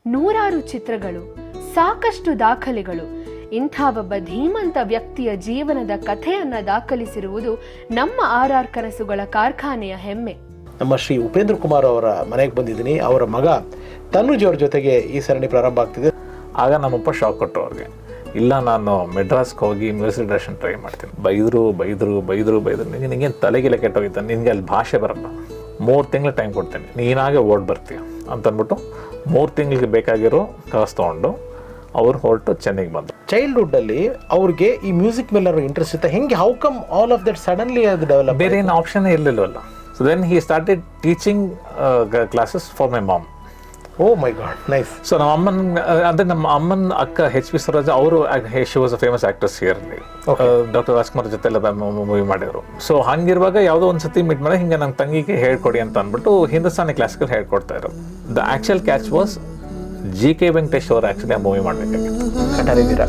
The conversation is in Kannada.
ನೂರಾರು ಚಿತ್ರಗಳು, ಸಾಕಷ್ಟು ದಾಖಲೆಗಳು. ಇಂಥ ಒಬ್ಬ ಧೀಮಂತ ವ್ಯಕ್ತಿಯ ಜೀವನದ ಕಥೆಯನ್ನ ದಾಖಲಿಸಿರುವುದು ನಮ್ಮ RR ಕನಸುಗಳ ಕಾರ್ಖಾನೆಯ ಹೆಮ್ಮೆ. ನಮ್ಮ ಶ್ರೀ ಉಪೇಂದ್ರ ಕುಮಾರ್ ಅವರ ಮನೆಗೆ ಬಂದಿದ್ದೀನಿ. ಅವರ ಮಗ ತನುಜ್ ಅವ್ರ ಜೊತೆಗೆ ಈ ಸರಣಿ ಪ್ರಾರಂಭ ಆಗ್ತಿದೆ. ಆಗ ನಮ್ಮಪ್ಪ ಶಾಕ್ ಕೊಟ್ಟರು ಅವ್ರಿಗೆ. ಇಲ್ಲ, ನಾನು ಮೆಡ್ರಾಸ್ಗೆ ಹೋಗಿ ಮ್ಯೂಸಿಕ್ ಡೈರೆಕ್ಷನ್ ಟ್ರೈ ಮಾಡ್ತೀನಿ. ಬೈದರು ನಿನಗೇನು ತಲೆಗಿಲ್ಲ ಕೆಟ್ಟೋಗಿದ್ದ, ನಿನಗೆ ಅಲ್ಲಿ ಭಾಷೆ ಬರಲ್ಲ, 3 ತಿಂಗಳು ಟೈಮ್ ಕೊಡ್ತೀನಿ, ನೀನಾಗೆ ಓಡ್ ಬರ್ತೀಯ ಅಂತಂದ್ಬಿಟ್ಟು 3 ತಿಂಗಳಿಗೆ ಬೇಕಾಗಿರೋ ಕಾಸು ತೊಗೊಂಡು ಅವ್ರು ಹೊರಟು ಚೆನ್ನೈಗೆ ಬಂದರು. ಚೈಲ್ಡ್ಹುಡ್ಡಲ್ಲಿ ಅವ್ರಿಗೆ ಈ ಮ್ಯೂಸಿಕ್ ಮೇಲೆ ಇಂಟ್ರೆಸ್ಟ್ ಇತ್ತು. ಹೆಂಗೆ, how come all of that suddenly ಅದು ಡೆವಲಪ್? ಬೇರೆ ಏನು ಆಪ್ಷನ್ ಇರಲಿಲ್ಲವಲ್ಲ. So then he started teaching classes for my mom. Oh my god, nice. So ನಮ್ಮ ಅಮ್ಮನ ಅಕ್ಕ HP ಸರೋಜ, ಅವರು she was a famous actress earlier. Doctor Rajkumar ಜೊತೆ ಎಲ್ಲ ಮೂವಿ ಮಾಡಿದ್ರು. ಸೊ ಹಂಗಿರುವಾಗ ಯಾವುದೋ ಒಂದು ಸತಿ ಮೀಟ್ ಮಾಡಿ ಹಿಂಗೆ ನನ್ನ ತಂಗಿಗೆ ಹೇಳ್ಕೊಡಿ ಅಂತ ಅಂದ್ಬಿಟ್ಟು ಹಿಂದೂಸ್ತಾನಿ ಕ್ಲಾಸಿಕಲ್ ಹೇಳ್ಕೊಡ್ತಾ ಇದ್ರು. The actual catch was GK Venkatesh ಅವರು ಆಕ್ಚುಲಿ ಆ ಮೂವಿ ಮಾಡಬೇಕಾಗಿತ್ತು, ಕಟಾರಿವೀರ.